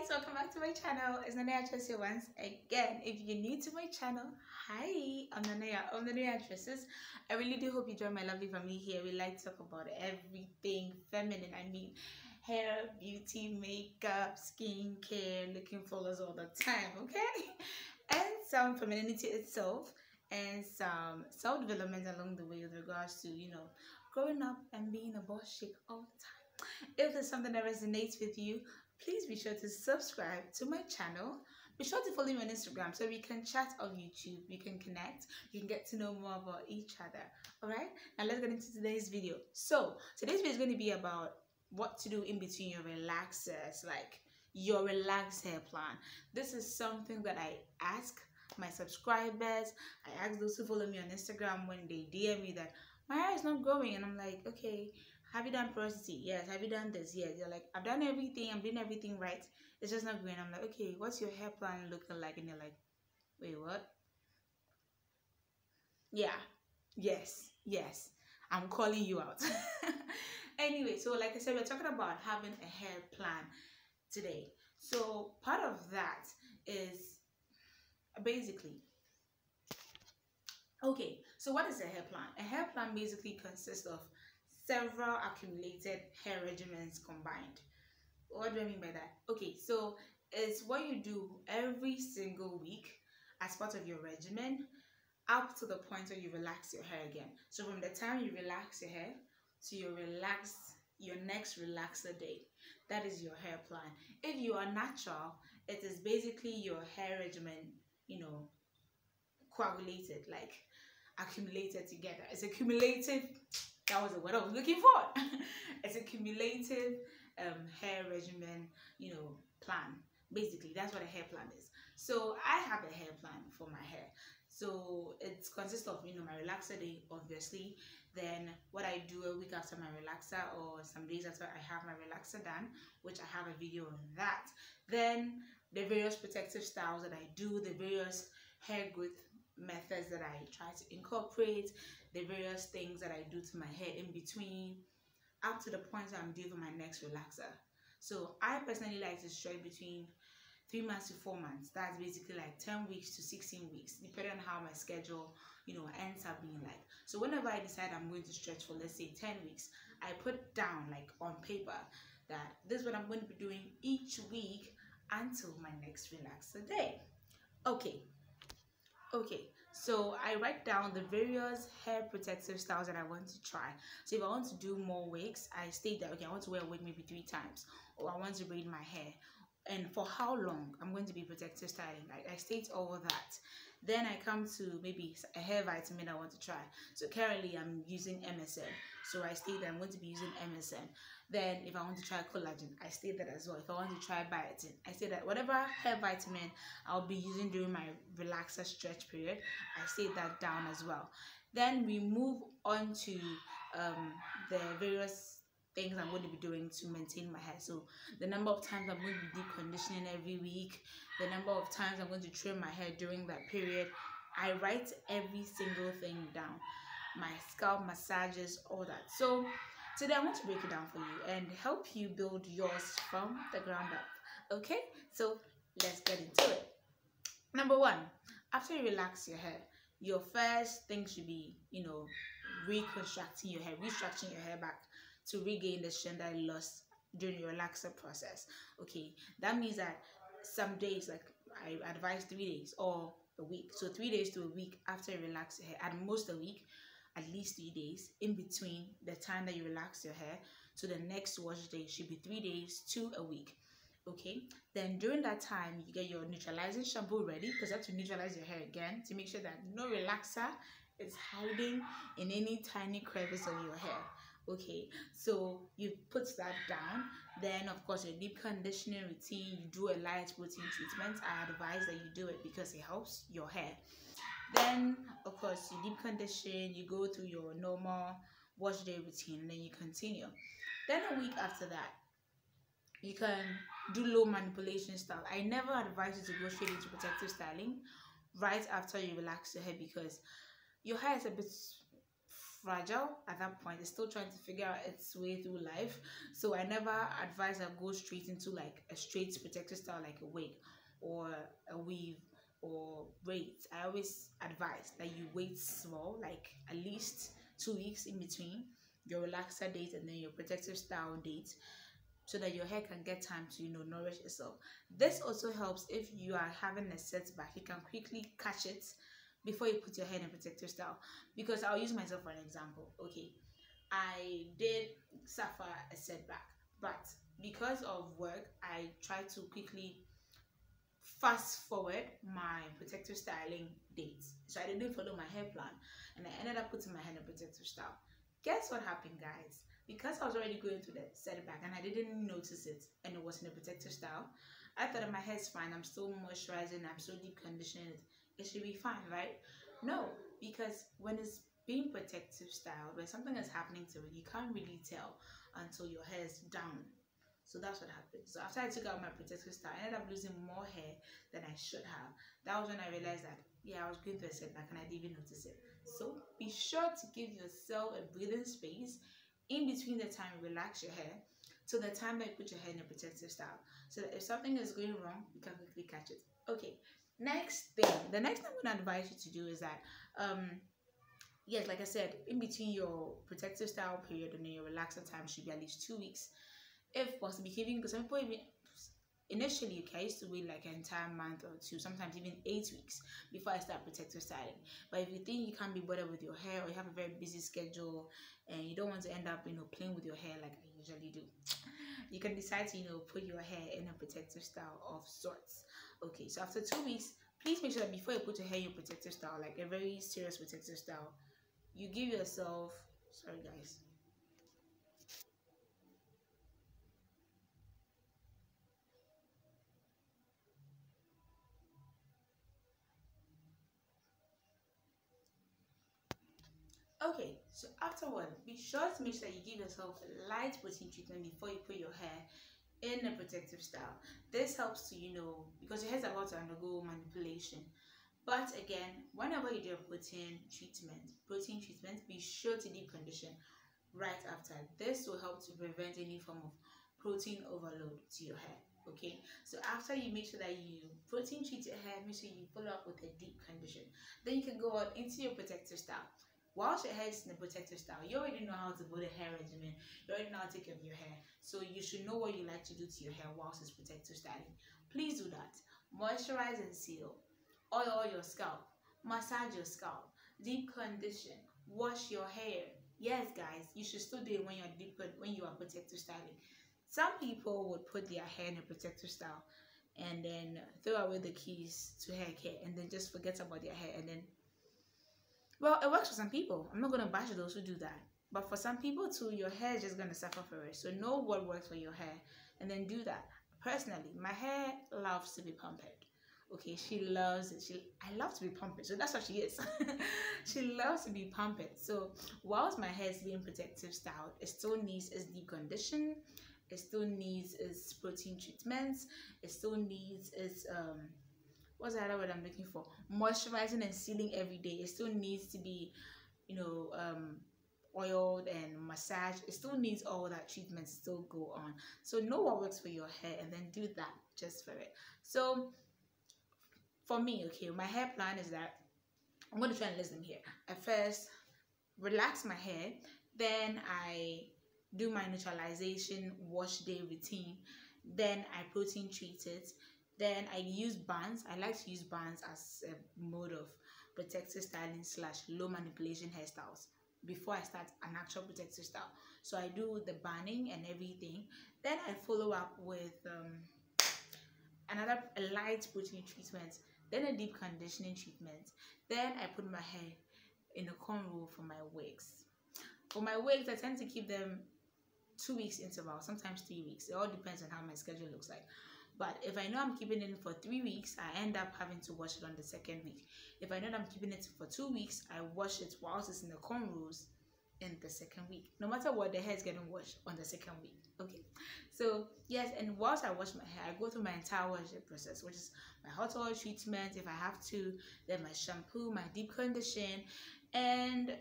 guys, welcome back to my channel. It's NanaYaa Tresses once again. If you're new to my channel, hi, I'm NanaYaa Tresses. I really do hope you join my lovely family here. We like to talk about everything feminine. I mean, hair, beauty, makeup, skincare, looking flawless all the time, okay? And some femininity itself and some self-development along the way with regards to, growing up and being a boss chick all the time. If there's something that resonates with you, please be sure to subscribe to my channel. Be sure to follow me on Instagram so we can chat on YouTube, we can connect, you can get to know more about each other. Alright, now let's get into today's video. So today's video is going to be about what to do in between your relaxers, like your relaxed hair plan. This is something that I ask my subscribers. I ask those who follow me on Instagram when they DM me that my hair is not growing, and I'm like, okay, have you done porosity? Yes. Have you done this? Yes. You're like, I've done everything. I'm doing everything right. It's just not growing. I'm like, okay, what's your hair plan looking like? And you're like, wait, what? Yeah. Yes. I'm calling you out. Anyway, so like I said, we're talking about having a hair plan today. So part of that is basically, okay, so what is a hair plan? A hair plan basically consists of several accumulated hair regimens combined. What do I mean by that? Okay, so it's what you do every single week as part of your regimen up to the point where you relax your hair again. So from the time you relax your hair to your next relaxer day, that is your hair plan. If you are natural, it is basically your hair regimen, coagulated, like accumulated together. It's a cumulative, that was the word I was looking for. It's a cumulative hair regimen, plan. Basically, that's what a hair plan is. So I have a hair plan for my hair. So it consists of, my relaxer day, obviously. Then what I do a week after my relaxer or some days after I have my relaxer done, which I have a video on that. Then the various protective styles that I do, the various hair growth methods that I try to incorporate, the various things that I do to my hair in between, up to the point that I'm due for my next relaxer. So I personally like to stretch between 3 months to 4 months. That's basically like 10 weeks to 16 weeks, depending on how my schedule, ends up being like. So whenever I decide I'm going to stretch for, let's say, 10 weeks, I put down like on paper that this is what I'm going to be doing each week until my next relaxer day. Okay, so I write down the various hair protective styles that I want to try. So if I want to do more wigs, I state that, okay, I want to wear a wig maybe 3 times, or I want to braid my hair, and for how long I'm going to be protective styling. I state all that. Then I come to maybe a hair vitamin I want to try. So currently I'm using MSM, so I state that I'm going to be using MSM. Then if I want to try collagen, I state that as well. If I want to try biotin, I say that whatever hair vitamin I'll be using during my relaxer stretch period, I state that down as well. Then we move on to the various things I'm going to be doing to maintain my hair. So the number of times I'm going to be deep conditioning every week, the number of times I'm going to trim my hair during that period. I write every single thing down. My scalp massages, all that. So today I want to break it down for you and help you build yours from the ground up. Okay, so let's get into it. Number 1, after you relax your hair, your first thing should be, reconstructing your hair, restructuring your hair back to regain the strength that you lost during your relaxer process. Okay, that means that some days, like I advise 3 days or a week. So 3 days to a week after you relax your hair, at most a week, at least 3 days in between the time that you relax your hair to the next wash day should be 3 days to a week. Okay, then during that time you get your neutralizing shampoo ready, because you have to neutralize your hair again to make sure that no relaxer is hiding in any tiny crevice on your hair. Okay, so you put that down. Then of course your deep conditioning routine, you do a light protein treatment. I advise that you do it because it helps your hair. Then of course you deep condition, you go through your normal wash day routine, and then you continue. Then a week after that, you can do low manipulation style. I never advise you to go straight into protective styling right after you relax your hair, because your hair is a bit fragile at that point. It's still trying to figure out its way through life. So I never advise that go straight into like a straight protective style like a wig or a weave or braids. I always advise that you wait small, like at least 2 weeks in between your relaxer date and then your protective style date, so that your hair can get time to nourish itself. This also helps if you are having a setback. You can quickly catch it before you put your hair in a protective style. Because I'll use myself for an example. Okay, I did suffer a setback, but because of work I tried to quickly fast forward my protective styling dates, so I didn't follow my hair plan and I ended up putting my hair in a protective style. Guess what happened, guys? Because I was already going through the setback and I didn't notice it and it was in a protective style, I thought that my hair is fine, I'm still moisturizing, I'm still deep conditioning it, it should be fine, right? No, because when it's being protective style, when something is happening to it, you can't really tell until your hair is down. So that's what happened. So after I took out my protective style, I ended up losing more hair than I should have. That was when I realized that, yeah, I was going through a setback and I didn't even notice it. So be sure to give yourself a breathing space in between the time you relax your hair to the time that you put your hair in a protective style, so that if something is going wrong, you can quickly catch it. Okay, next thing. The next thing I'm going to advise you to do is that, yes, like I said, in between your protective style period and your relaxer time should be at least 2 weeks. If possible, because some people even initially, okay, I used to wait like an entire month or two, sometimes even 8 weeks before I start protective styling. But if you think you can't be bothered with your hair, or you have a very busy schedule and you don't want to end up playing with your hair like I usually do, you can decide to put your hair in a protective style of sorts. Okay, so after 2 weeks, please make sure that before you put your hair in your protective style, like a very serious protective style, you give yourself, sorry guys, okay, so afterward, be sure to make sure you give yourself a light protein treatment before you put your hair in a protective style. This helps to, because your hair is about to undergo manipulation. But again, whenever you do a protein treatment, be sure to deep condition right after. This will help to prevent any form of protein overload to your hair. Okay, so after you make sure that you protein treat your hair, make sure you follow up with a deep condition. Then you can go on into your protective style. Whilst your hair is in a protective style, you already know how to build a hair regimen. You already know how to take care of your hair. So you should know what you like to do to your hair whilst it's protective styling. Please do that. Moisturize and seal. Oil your scalp. Massage your scalp. Deep condition. Wash your hair. Yes, guys, you should still do it when you are protective styling. Some people would put their hair in a protective style and then throw away the keys to hair care and then just forget about their hair, and then, well, it works for some people. I'm not going to bash those who do that. But for some people too, your hair is just going to suffer for it. So know what works for your hair and then do that. Personally, my hair loves to be pampered. Okay, she loves it. I love to be pampered. So that's what she is. She loves to be pampered. So whilst my hair is being protective styled, it still needs its deep condition. It still needs its protein treatments. It still needs its what's the other word I'm looking for? Moisturizing and sealing every day. It still needs to be, oiled and massaged. It still needs all that treatment still go on. So know what works for your hair and then do that just for it. So for me, okay, my hair plan is that I'm going to try and list them here. I first relax my hair, then I do my neutralization wash day routine, then I protein treat it, then I use bands. I like to use bands as a mode of protective styling / low manipulation hairstyles before I start an actual protective style. So I do the banding and everything, then I follow up with another light protein treatment, then a deep conditioning treatment, then I put my hair in a cornrow for my wigs. For my wigs, I tend to keep them 2 weeks interval, sometimes 3 weeks. It all depends on how my schedule looks like. But if I know I'm keeping it for 3 weeks, I end up having to wash it on the second week. If I know that I'm keeping it for 2 weeks, I wash it whilst it's in the cornrows in the second week. No matter what, the hair is getting washed on the second week. Okay, so yes, and whilst I wash my hair, I go through my entire washing process, which is my hot oil treatment if I have to, then my shampoo, my deep condition, and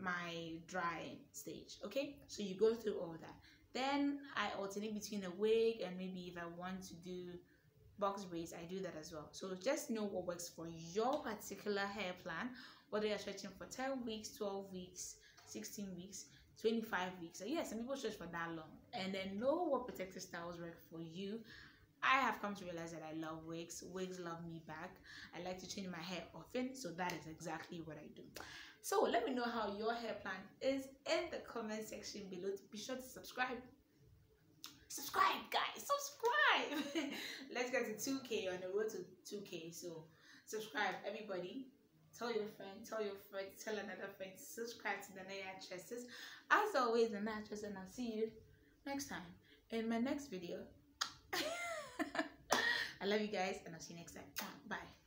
my dry stage. Okay, so you go through all that. Then I alternate between a wig and maybe if I want to do box braids, I do that as well. So just know what works for your particular hair plan, whether you're stretching for 10 weeks, 12 weeks, 16 weeks, 25 weeks. So yes, some people stretch for that long, and then know what protective styles work for you. I have come to realize that I love wigs. Wigs love me back. I like to change my hair often, so that is exactly what I do. So let me know how your hair plan is in the comment section below. Be sure to subscribe. Subscribe, guys. Subscribe. Let's get to 2K, on the road to 2K. So subscribe, everybody. Tell your friend, tell your friend, tell another friend to subscribe to the NanaYaa Tresses. As always, the NanaYaa Tresses, and I'll see you next time in my next video. I love you guys, and I'll see you next time. Bye.